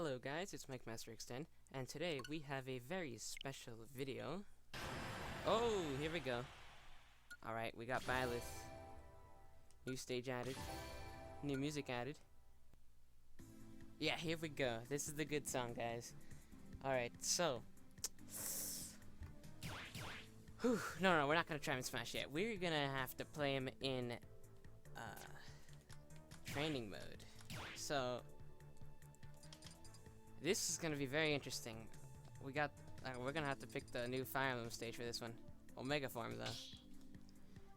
Hello guys, it's Mike Master Extend, and today we have a very special video. Oh, here we go. Alright, we got Byleth. New stage added. New music added. Yeah, here we go. This is the good song, guys. Alright, so... No, we're not gonna try and smash yet. We're gonna have to play him in... training mode. So... this is gonna be very interesting. We're gonna have to pick the new Fire Emblem stage for this one. Omega form, though.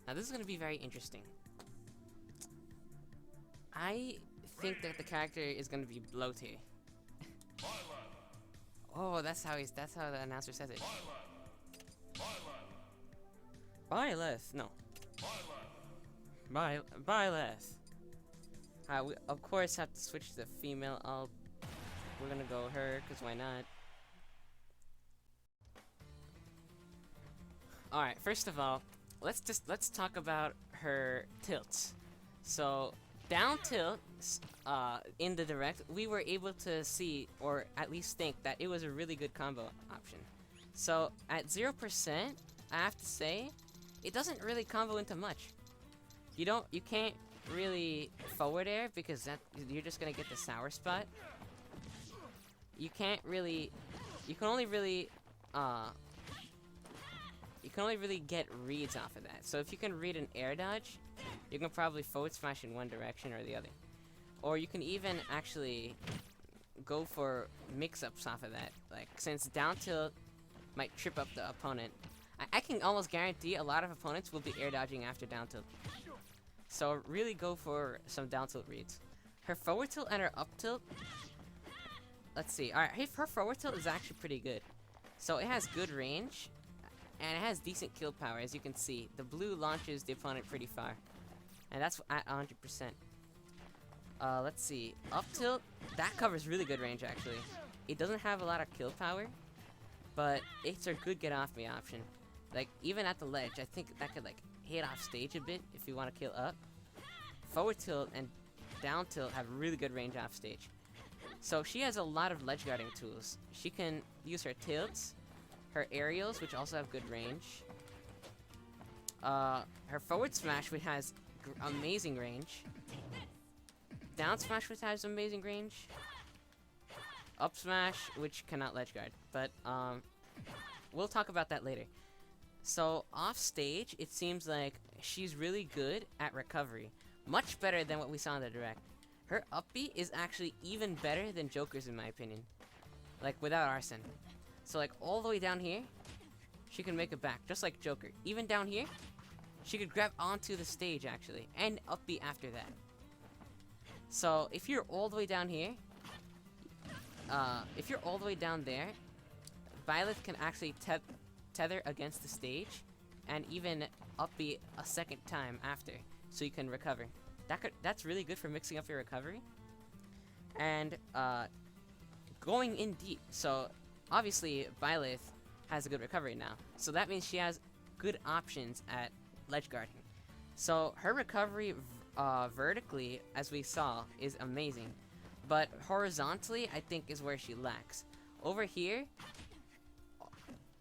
Now, this is gonna be very interesting. I think that the character is gonna be bloated. Oh, that's how the announcer says it. Byleth, no. Byleth. We of course have to switch to the female. We're gonna go her, cause why not? Alright, first of all, let's talk about her tilts. So, down tilt, in the direct, we were able to see, or at least think, that it was a really good combo option. So, at 0%, I have to say, it doesn't really combo into much. You can't really forward air, because you're just gonna get the sour spot. You can only really get reads off of that. So if you can read an air dodge, you can probably forward smash in one direction or the other. Or you can even actually go for mix-ups off of that. Like, since down tilt might trip up the opponent, I can almost guarantee a lot of opponents will be air dodging after down tilt. So really go for some down tilt reads. Her forward tilt and her up tilt, let's see. Alright, her forward tilt is actually pretty good. So it has good range, and it has decent kill power, as you can see. The blue launches the opponent pretty far. And that's at 100%. Let's see. Up tilt, that covers really good range, actually. It doesn't have a lot of kill power, but it's a good get off me option. Like, even at the ledge, I think that could, like, hit off stage a bit if you want to kill up. Forward tilt and down tilt have really good range off stage. So she has a lot of ledge guarding tools. She can use her tilts, her aerials, which also have good range. Her forward smash, which has amazing range. Down smash, which has amazing range. Up smash, which cannot ledge guard. But, we'll talk about that later. So, off stage, it seems like she's really good at recovery. Much better than what we saw in the direct. Her up B is actually even better than Joker's, in my opinion. Like, without Arson. So, like, all the way down here, she can make it back, just like Joker. Even down here, she could grab onto the stage, actually, and up B after that. So, if you're all the way down here, if you're all the way down there, Byleth can actually tether against the stage, and even up B a second time after, so you can recover. That's really good for mixing up your recovery. And, going in deep. So, obviously, Byleth has a good recovery now. So that means she has good options at ledge guarding. So, her recovery, vertically, as we saw, is amazing. But horizontally, I think, is where she lacks. Over here,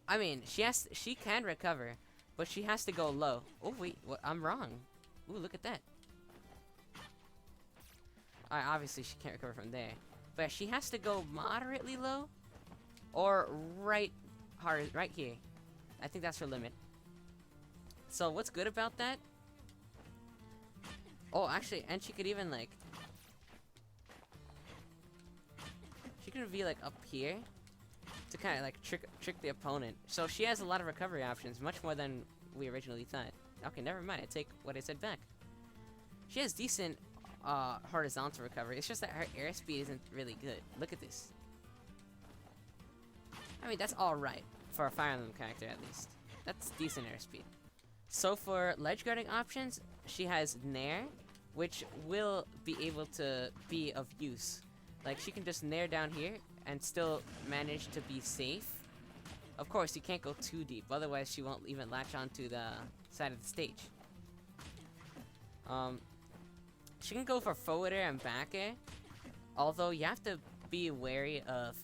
I mean, she can recover, but she has to go low. Oh, wait, I'm wrong. Ooh, look at that. Obviously, she can't recover from there. But she has to go moderately low, or right here. I think that's her limit. So, what's good about that? Oh, actually, and she could even, like... she could be, like, up here to kind of, like, trick the opponent. So, she has a lot of recovery options, much more than we originally thought. Okay, never mind. I take what I said back. She has decent horizontal recovery. It's just that her airspeed isn't really good. Look at this. I mean, that's alright for a Fire Emblem character, at least. That's decent airspeed. So for ledge guarding options, she has Nair, which will be able to be of use. Like, she can just Nair down here and still manage to be safe. Of course, you can't go too deep, otherwise she won't even latch onto the side of the stage. She can go for forward air and back air, although you have to be wary of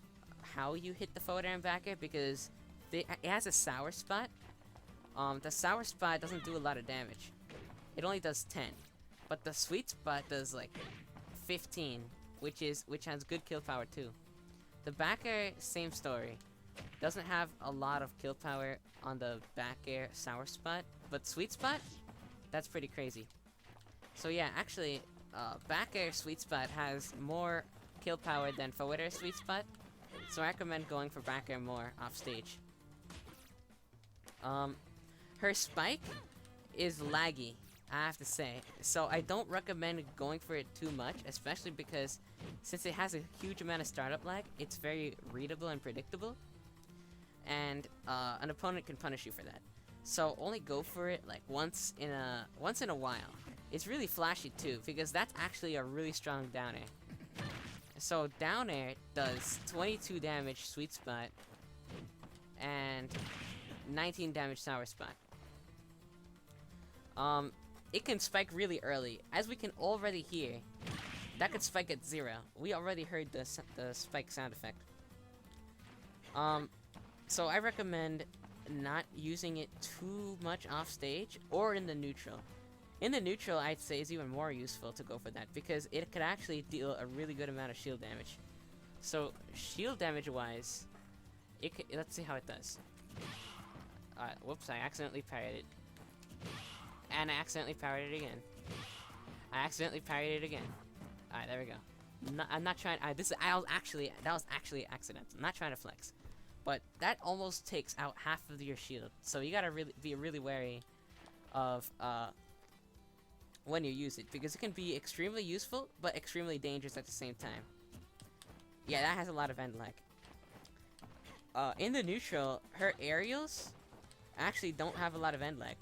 how you hit the forward air and back air because it has a sour spot. The sour spot doesn't do a lot of damage. It only does 10. But the sweet spot does like 15, which has good kill power too. The back air, same story. Doesn't have a lot of kill power on the back air sour spot, but sweet spot, that's pretty crazy. So yeah, actually, back air sweet spot has more kill power than forward air sweet spot, so I recommend going for back air more off stage. Her spike is laggy, I have to say, so I don't recommend going for it too much, especially because since it has a huge amount of startup lag, it's very readable and predictable, and an opponent can punish you for that. So only go for it like once in a while. It's really flashy too, because that's actually a really strong down air. So down air does 22 damage sweet spot and 19 damage sour spot. It can spike really early, as we can already hear. That could spike at 0. We already heard the spike sound effect. So I recommend not using it too much off stage or in the neutral. In the neutral, I'd say is even more useful to go for that because it could actually deal a really good amount of shield damage. So shield damage wise, let's see how it does. Whoops, I accidentally parried it. And I accidentally parried it again. I accidentally parried it again. Alright, there we go. I'm not trying. That was actually accidental. I'm not trying to flex, but that almost takes out half of your shield. So you gotta be really wary of when you use it because it can be extremely useful but extremely dangerous at the same time. Yeah, that has a lot of end lag. In the neutral, her aerials actually don't have a lot of end lag.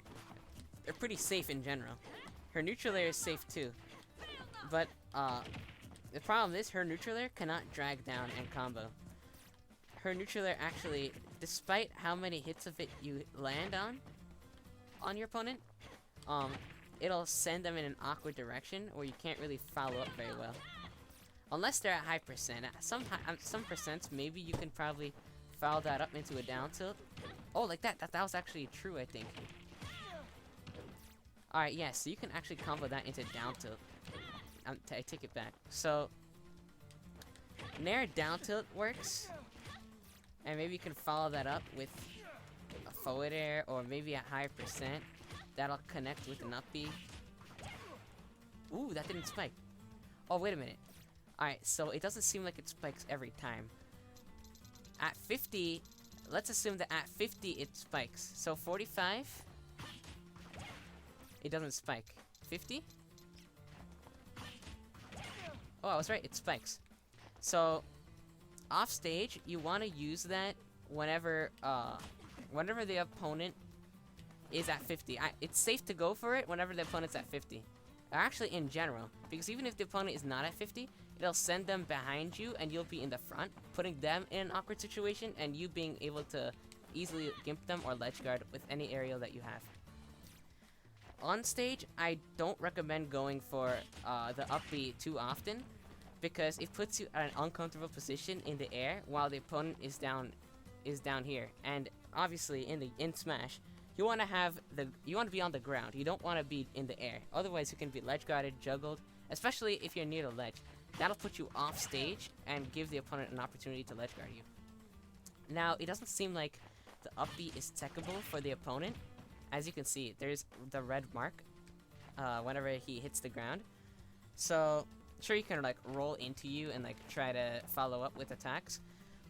They're pretty safe in general. Her neutral air is safe too. But, the problem is her neutral air cannot drag down and combo. Her neutral air actually, despite how many hits of it you land on your opponent, it'll send them in an awkward direction where you can't really follow up very well. Unless they're at high percent. Some percents, maybe you can probably follow that up into a down tilt. Oh, like that. That was actually true, I think. Alright, yeah, so you can actually combo that into down tilt. I take it back. So, Nair down tilt works. And maybe you can follow that up with a forward air or maybe a higher percent. That'll connect with an up B. Ooh, that didn't spike. Oh, wait a minute. Alright, so it doesn't seem like it spikes every time. At 50, let's assume that at 50 it spikes. So 45... it doesn't spike. 50? Oh, I was right, it spikes. So, off stage, you want to use that whenever the opponent is at 50. It's safe to go for it whenever the opponent's at 50. Or actually, in general. Because even if the opponent is not at 50, it'll send them behind you and you'll be in the front, putting them in an awkward situation and you being able to easily gimp them or ledge guard with any aerial that you have. On stage, I don't recommend going for the up B too often because it puts you at an uncomfortable position in the air while the opponent is down here. And obviously in Smash, you want to be on the ground. You don't want to be in the air. Otherwise, you can be ledge guarded, juggled, especially if you're near the ledge. That'll put you off stage and give the opponent an opportunity to ledge guard you. Now, it doesn't seem like the up B is techable for the opponent. As you can see, there's the red mark whenever he hits the ground. So, sure, you can like roll into you and like try to follow up with attacks,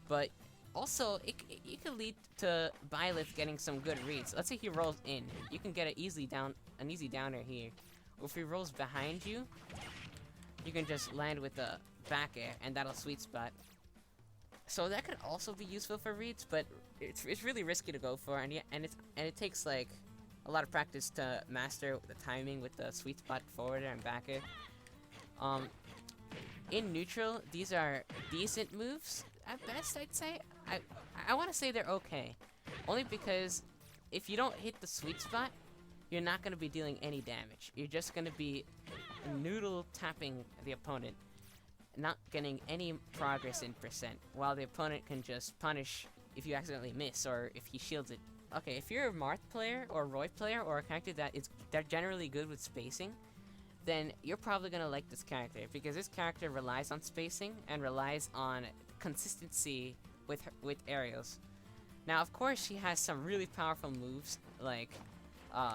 but also it could lead to Byleth getting some good reads. Let's say he rolls in, you can get an easy downer here. Or if he rolls behind you, you can just land with the back air, and that'll sweet spot. So that could also be useful for reads, but it's really risky to go for, and it takes like a lot of practice to master the timing with the sweet spot forward air and back air. In neutral, these are decent moves at best, I'd say. I want to say they're okay, only because if you don't hit the sweet spot, you're not going to be dealing any damage. You're just going to be noodle tapping the opponent. not getting any progress in percent, while the opponent can just punish if you accidentally miss or if he shields it. Okay, if you're a Marth player or Roy player or a character they're generally good with spacing, then you're probably gonna like this character, because this character relies on spacing and relies on consistency with aerials. Now, of course, she has some really powerful moves like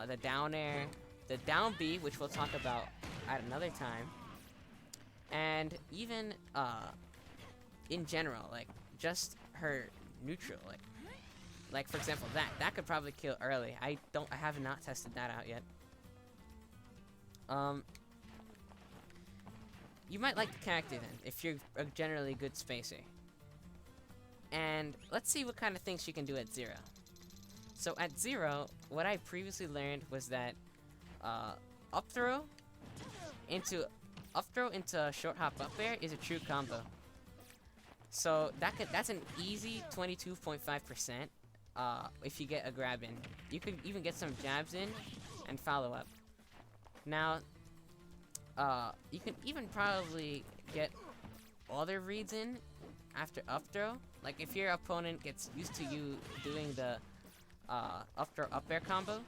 the down air, the down B, which we'll talk about at another time, and even in general, like just her neutral, like for example that could probably kill early. I have not tested that out yet. You might like the character then, if you're a generally good spacer. And let's see what kind of things she can do at 0. So at 0, what I previously learned was that up throw into short hop up air is a true combo. So that's an easy 22.5% if you get a grab in. You can even get some jabs in and follow up. Now, you can even probably get other reads in after up throw. Like if your opponent gets used to you doing the up throw up air combo,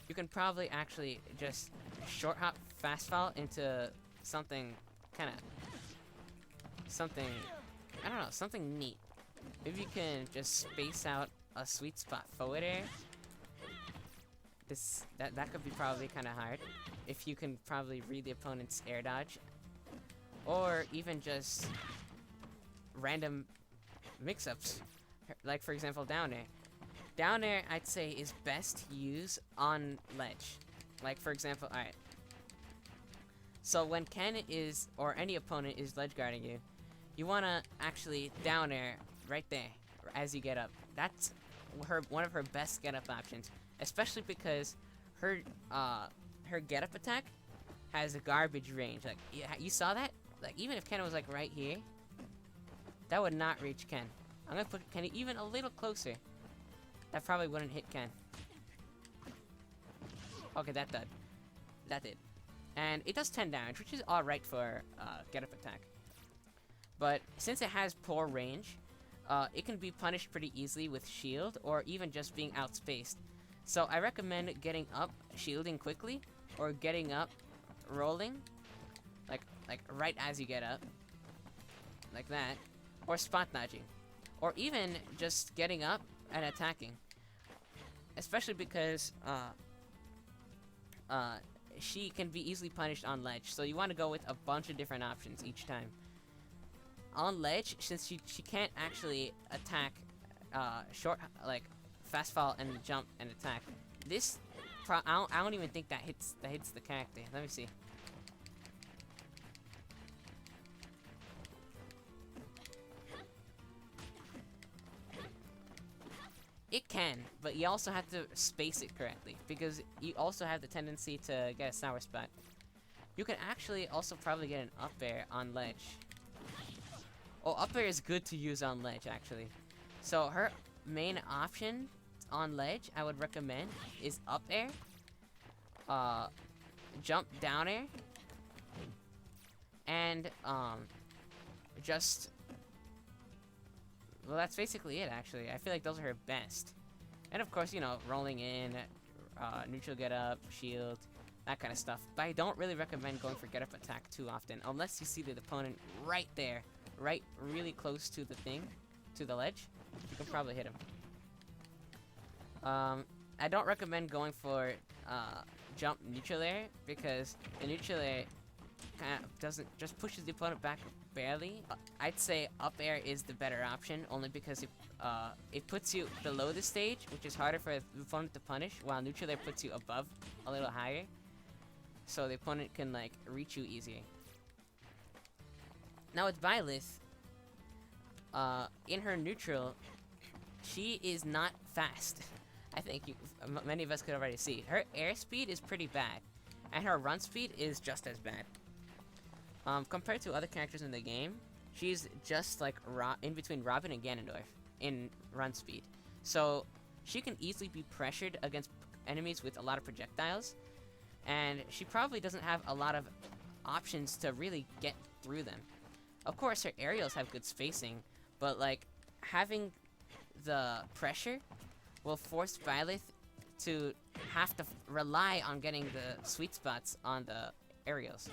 you can probably actually just short hop fast fall into something I don't know, something neat. Maybe you can just space out a sweet spot forward air. That could be probably kind of hard if you can probably read the opponent's air dodge, or even just random mix-ups, like for example down air. Down air, I'd say, is best used on ledge. Like for example, alright. So when Ken is, or any opponent is ledge guarding you, you wanna actually down air right there as you get up. That's one of her best get up options, especially because her get up attack has a garbage range. Like you saw that? Like even if Ken was like right here, that would not reach Ken. I'm gonna put Ken even a little closer. That probably wouldn't hit Ken. Okay, that did. And it does 10 damage, which is alright for get up attack. But since it has poor range, it can be punished pretty easily with shield or even just being outspaced. So I recommend getting up, shielding quickly, or getting up, rolling, like right as you get up, like that, or spot dodging, or even just getting up and attacking. Especially because she can be easily punished on ledge, so you want to go with a bunch of different options each time. On ledge, since she can't actually attack short, like fast fall and jump and attack, this I don't even think that hits the character. Let me see. It can, but you also have to space it correctly, because you also have the tendency to get a sour spot. You can actually also probably get an up air on ledge. Oh, up air is good to use on ledge, actually. So her main option on ledge, I would recommend, is up air, jump down air, and just, well, that's basically it, actually. I feel like those are her best. And of course, you know, rolling in, neutral get up, shield, that kind of stuff. But I don't really recommend going for get up attack too often, unless you see the opponent right there, right really close to the thing, to the ledge. You can probably hit him. I don't recommend going for jump neutral air, because the neutral air kind of just pushes the opponent back barely. I'd say up air is the better option, only because it puts you below the stage, which is harder for the opponent to punish, while neutral air puts you above, a little higher, so the opponent can like reach you easier. Now with Byleth, in her neutral, she is not fast. I think many of us could already see. Her airspeed is pretty bad, and her run speed is just as bad. Compared to other characters in the game, she's just like in between Robin and Ganondorf in run speed. So she can easily be pressured against enemies with a lot of projectiles, and she probably doesn't have a lot of options to really get through them. Of course, her aerials have good spacing, but like having the pressure will force Byleth to have to rely on getting the sweet spots on the aerials.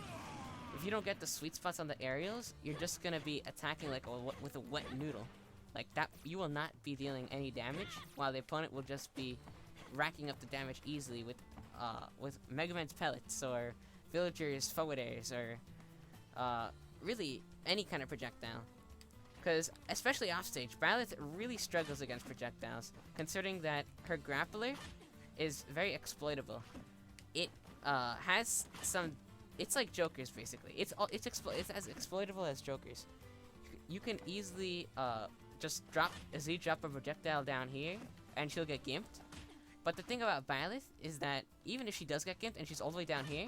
If you don't get the sweet spots on the aerials, you're just gonna be attacking like with a wet noodle. Like that, you will not be dealing any damage, while the opponent will just be racking up the damage easily with Mega Man's pellets or villagers' forward airs or really any kind of projectile. Because, especially offstage, Byleth really struggles against projectiles, considering that her grappler is very exploitable. It has some. It's like Jokers, basically. It's as exploitable as Jokers. You can easily just drop a projectile down here, and she'll get gimped. But the thing about Byleth is that even if she does get gimped and she's all the way down here,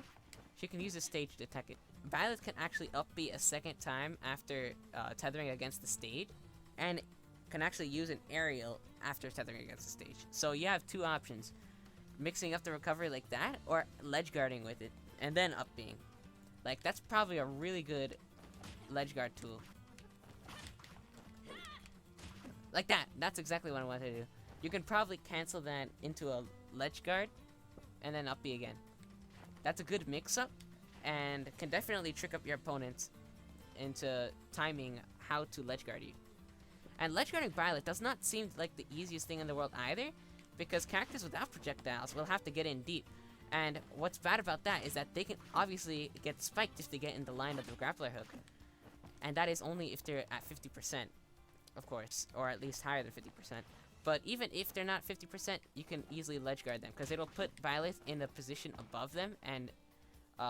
she can use the stage to attack it. Byleth can actually up B a second time after tethering against the stage, and can actually use an aerial after tethering against the stage. So you have two options: mixing up the recovery like that, or ledge guarding with it, and then up Bing. Like, that's probably a really good ledge guard tool. Like that. That's exactly what I wanted to do. You can probably cancel that into a ledge guard, and then up B again. That's a good mix-up, and can definitely trick up your opponents into timing how to ledge guard you. And ledge guarding Byleth does not seem like the easiest thing in the world either, because characters without projectiles will have to get in deep. And what's bad about that is that they can obviously get spiked if they get in the line of the grappler hook. And that is only if they're at 50%, of course, or at least higher than 50%. But even if they're not 50%, you can easily ledge guard them, because it'll put Byleth in a position above them and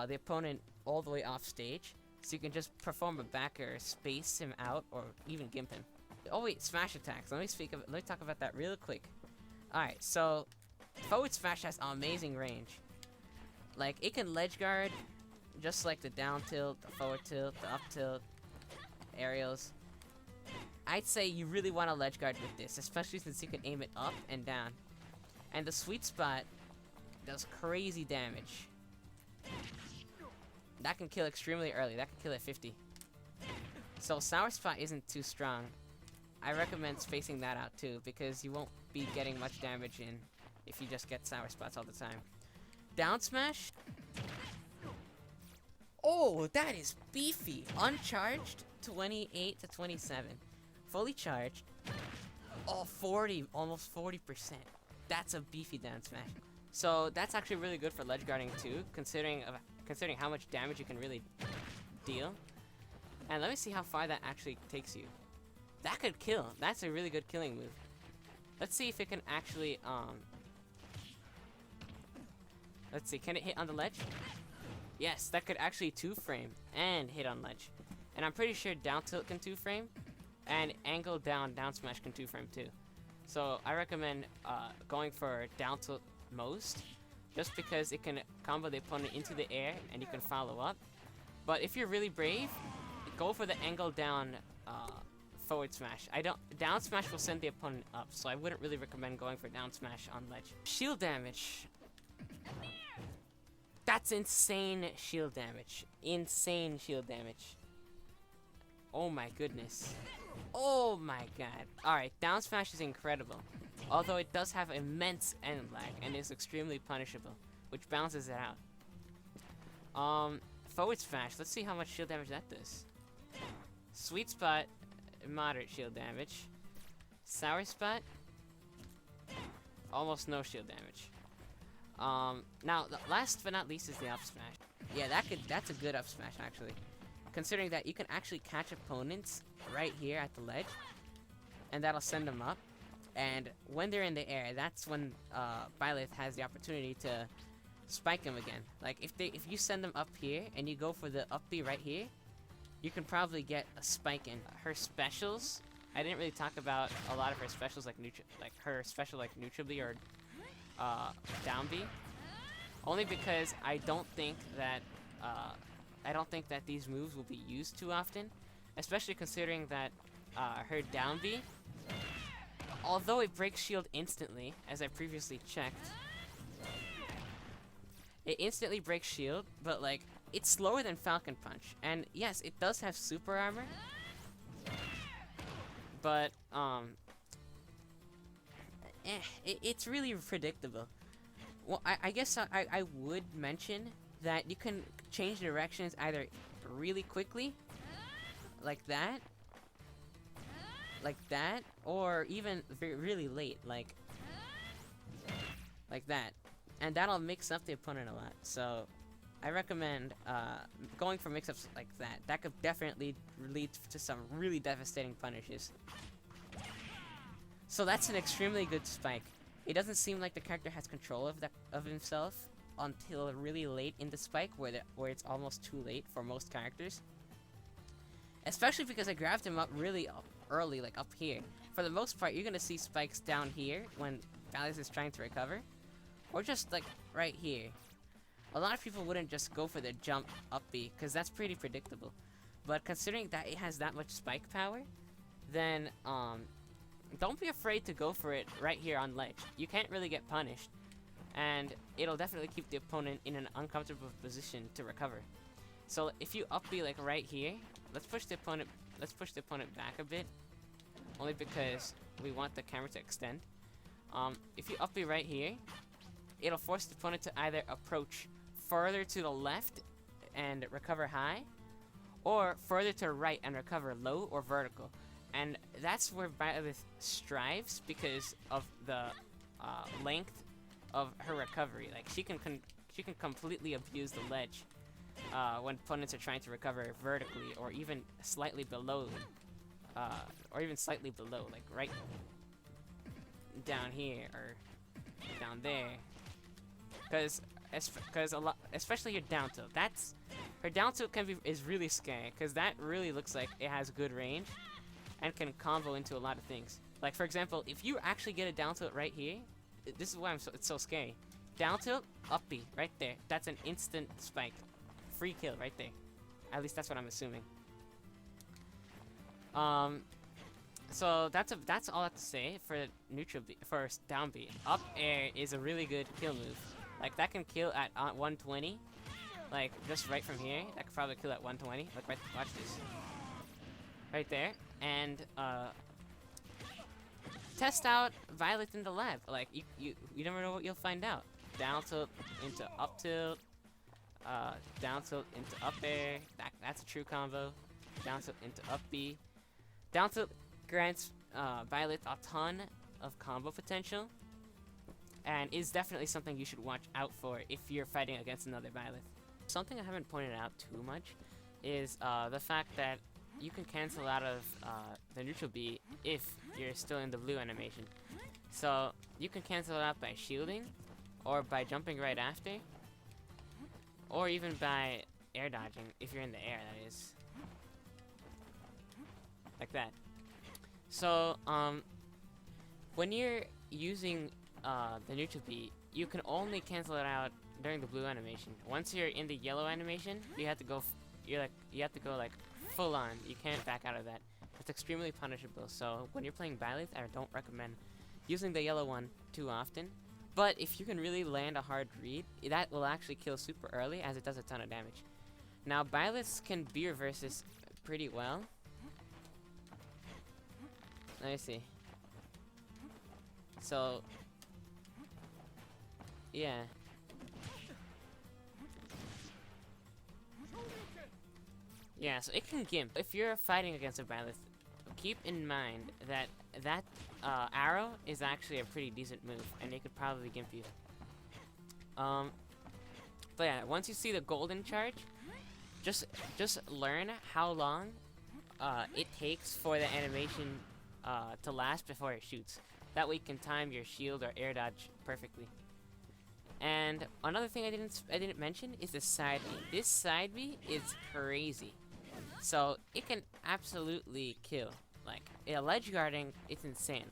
the opponent all the way off stage. So you can just perform a backer, space him out, or even gimp him. Oh wait, smash attacks. Let me talk about that real quick. Alright, so forward smash has amazing range. Like, it can ledge guard just like the down tilt, the forward tilt, the up tilt, aerials. I'd say you really want to ledge guard with this, especially since you can aim it up and down. And the sweet spot does crazy damage. That can kill extremely early. That can kill at 50. So sour spot isn't too strong. I recommend spacing that out too, because you won't be getting much damage in if you just get sour spots all the time. Down smash. Oh, that is beefy. Uncharged, 28 to 27. Fully charged. Oh, 40, almost 40%. That's a beefy down smash. So that's actually really good for ledge guarding too, considering how much damage you can really deal. And let me see how far that actually takes you. That could kill. That's a really good killing move. Let's see if it can actually, let's see, can it hit on the ledge? Yes, that could actually 2-frame and hit on ledge. And I'm pretty sure down tilt can 2-frame, and angle down smash can 2-frame too. So I recommend going for down tilt most, just because it can combo the opponent into the air and you can follow up. But if you're really brave, go for the angle down forward smash. Down smash will send the opponent up, so I wouldn't really recommend going for down smash on ledge. Shield damage. That's insane shield damage. Insane shield damage. Oh my goodness. Oh my god. Alright, down smash is incredible. Although it does have immense end lag and is extremely punishable, which balances it out. Forward smash. Let's see how much shield damage that does. Sweet spot, moderate shield damage. Sour spot, almost no shield damage. Now, last but not least is the up smash. Yeah, that's a good up smash actually. Considering that you can actually catch opponents right here at the ledge, and that'll send them up. And when they're in the air, that's when Byleth has the opportunity to spike them again. Like if you send them up here and you go for the up B right here, you can probably get a spike in. Her specials, I didn't really talk about a lot of her specials, like her special like neutral B or down B, only because I don't think that these moves will be used too often, especially considering that her down B, although it breaks shield instantly, as I previously checked, it instantly breaks shield, but like it's slower than Falcon Punch, and yes, it does have super armor, but it's really predictable. Well, I guess I would mention that you can change directions either really quickly, like that, or even really late, like that, and that'll mix up the opponent a lot. So I recommend going for mix-ups like that. That could definitely lead to some really devastating punishes. So that's an extremely good spike. It doesn't seem like the character has control of himself until really late in the spike, where it's almost too late for most characters. Especially because I grabbed him up really early, like up here. For the most part, you're gonna see spikes down here when Byleth is trying to recover, or just like right here. A lot of people wouldn't just go for the jump up B, because that's pretty predictable. But considering that it has that much spike power, then don't be afraid to go for it right here on ledge. You can't really get punished, and it'll definitely keep the opponent in an uncomfortable position to recover. So if you up B like right here, let's push the opponent back a bit, only because we want the camera to extend. If you up B right here, it'll force the opponent to either approach further to the left and recover high, or further to the right and recover low or vertical. And that's where Byleth strives because of the length of her recovery. Like she can completely abuse the ledge when opponents are trying to recover vertically, or even slightly below, like right down here or down there. Because especially your down tilt. Her down tilt is really scary, because that really looks like it has good range and can combo into a lot of things. Like for example, if you actually get a down tilt right here, this is why it's so scary. Down tilt, up B, right there. That's an instant spike, free kill right there. At least that's what I'm assuming. So that's all I have to say for neutral B. For down B, up air is a really good kill move. Like that can kill at 120. Like just right from here, that could probably kill at 120. Like right, watch this. Right there, and test out Byleth in the lab. Like you never know what you'll find out. Down tilt into up tilt, down tilt into up air. That's a true combo. Down tilt into up B. Down tilt grants Byleth a ton of combo potential, and is definitely something you should watch out for if you're fighting against another Byleth. Something I haven't pointed out too much is the fact that you can cancel out of the neutral B if you're still in the blue animation. So you can cancel it out by shielding, or by jumping right after, or even by air dodging if you're in the air, that is. Like that. So when you're using the neutral B, you can only cancel it out during the blue animation. Once you're in the yellow animation, you have to go like full on. You can't back out of that. It's extremely punishable. So when you're playing Byleth, I don't recommend using the yellow one too often. But if you can really land a hard read, that will actually kill super early, as it does a ton of damage. Now Byleth can B reverses pretty well. Let me see. So yeah. Yeah, so it can gimp. If you're fighting against a Byleth, keep in mind that arrow is actually a pretty decent move, and it could probably gimp you. But yeah, once you see the golden charge, just learn how long it takes for the animation to last before it shoots. That way you can time your shield or air dodge perfectly. And another thing I didn't mention is the side B. This side B is crazy. So it can absolutely kill. Like ledge guarding, it's insane.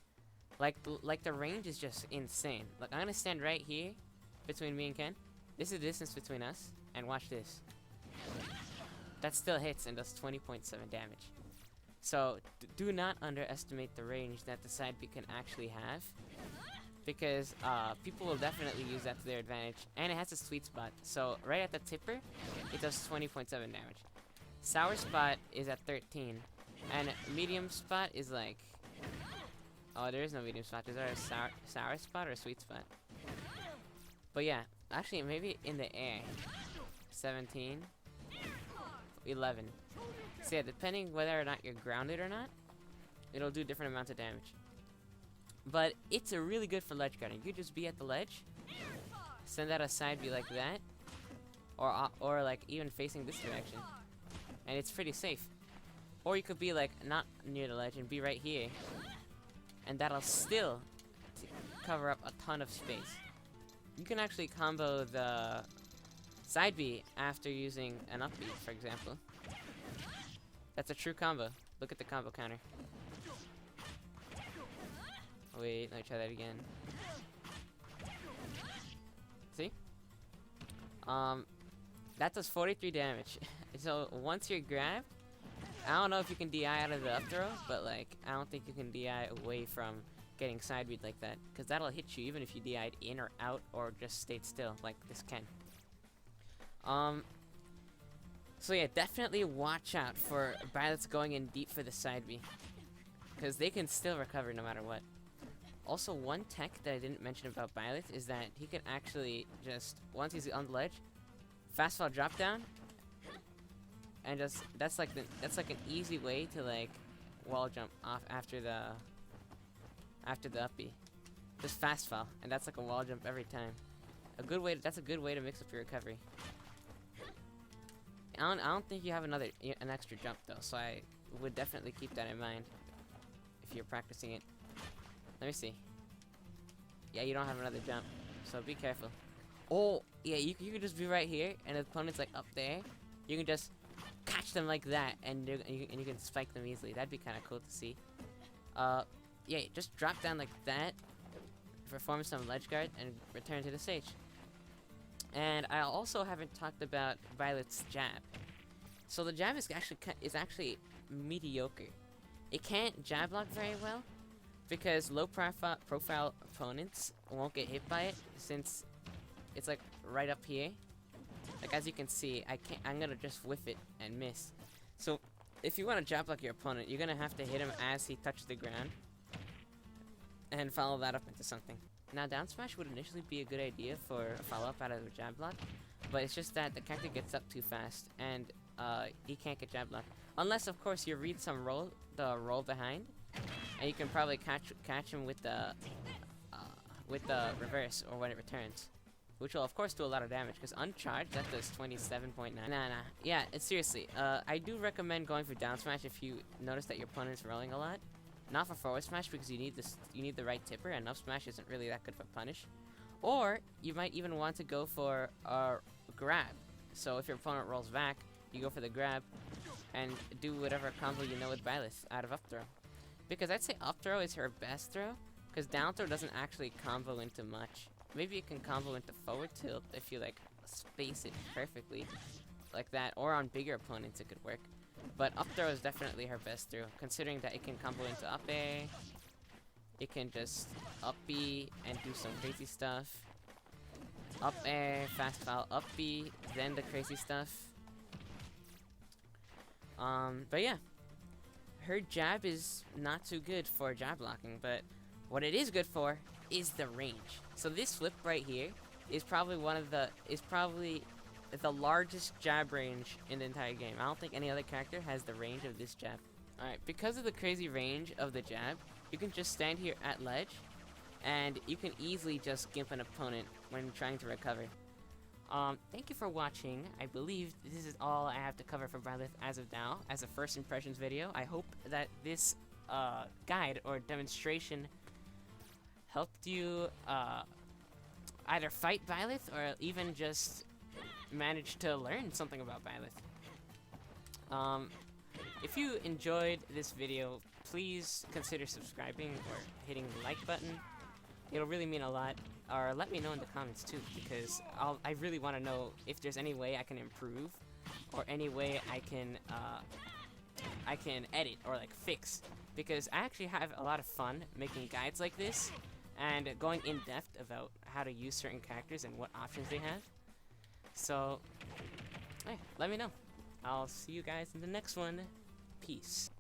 Like the range is just insane. Like I'm gonna stand right here between me and Ken. This is the distance between us, and watch this. That still hits and does 20.7 damage. So do not underestimate the range that the side B can actually have. because people will definitely use that to their advantage, and it has a sweet spot. So right at the tipper, it does 20.7 damage. Sour spot is at 13, and medium spot is like, oh, there is no medium spot. Is there a sour spot or a sweet spot? But yeah, actually maybe in the air. 17, 11. So yeah, depending whether or not you're grounded or not, it'll do different amounts of damage. But it's a really good for ledge guarding. You just be at the ledge, send out a side B like that, or like even facing this direction, and it's pretty safe. Or you could be like not near the ledge and be right here, and that'll still cover up a ton of space. You can actually combo the side B after using an up B, for example. That's a true combo. Look at the combo counter. Wait, let me try that again. See? That does 43 damage. So once you're grabbed, I don't know if you can DI out of the up throw, but like, I don't think you can DI away from getting side beat like that, because that'll hit you even if you DI'd in or out or just stayed still, like this can. So yeah, definitely watch out for Byleths going in deep for the side B, because they can still recover no matter what. Also, one tech that I didn't mention about Byleth is that he can actually just, once he's on the ledge, fast fall drop down, and just that's like an easy way to like wall jump off after the up B. Just fast fall, and that's like a wall jump every time. That's a good way to mix up your recovery. I don't think you have an extra jump though, so I would definitely keep that in mind if you're practicing it. Let me see. Yeah, you don't have another jump, so be careful. Oh, yeah, you can just be right here, and the opponent's like up there. You can just catch them like that, and you can spike them easily. That'd be kind of cool to see. Yeah, just drop down like that, perform some ledge guard, and return to the stage. And I also haven't talked about Byleth's jab. So the jab is actually mediocre. It can't jab block very well, because low profile opponents won't get hit by it, since it's like right up here. Like as you can see, I'm gonna just whiff it and miss. So if you want to jab block your opponent, you're gonna have to hit him as he touches the ground, and follow that up into something. Now down smash would initially be a good idea for a follow up out of the jab block, but it's just that the character gets up too fast, and he can't get jab blocked. Unless of course you read some roll behind, and you can probably catch him with the reverse or when it returns, which will of course do a lot of damage, because uncharged that does 27.9. Nah. Yeah, seriously. I do recommend going for down smash if you notice that your opponent's rolling a lot. Not for forward smash, because you need the right tipper, and up smash isn't really that good for punish. Or you might even want to go for a grab. So if your opponent rolls back, you go for the grab and do whatever combo you know with Byleth out of up throw. Because I'd say up throw is her best throw, because down throw doesn't actually combo into much. Maybe it can combo into forward tilt if you like space it perfectly like that, or on bigger opponents it could work. But up throw is definitely her best throw, considering that it can combo into up air, it can just up B and do some crazy stuff. Up air, fast foul, up B, then the crazy stuff. But yeah, her jab is not too good for jab blocking, but what it is good for is the range. So this flip right here is probably the largest jab range in the entire game. I don't think any other character has the range of this jab. Alright, because of the crazy range of the jab, you can just stand here at ledge, and you can easily just gimp an opponent when trying to recover. Thank you for watching. I believe this is all I have to cover for Byleth as of now, as a first impressions video. I hope that this guide or demonstration helped you either fight Byleth or even just manage to learn something about Byleth. If you enjoyed this video, please consider subscribing or hitting the like button. It'll really mean a lot. Or let me know in the comments too, because I really want to know if there's any way I can improve, or any way I can edit or like fix, because I actually have a lot of fun making guides like this, and going in depth about how to use certain characters and what options they have. So, hey, let me know. I'll see you guys in the next one. Peace.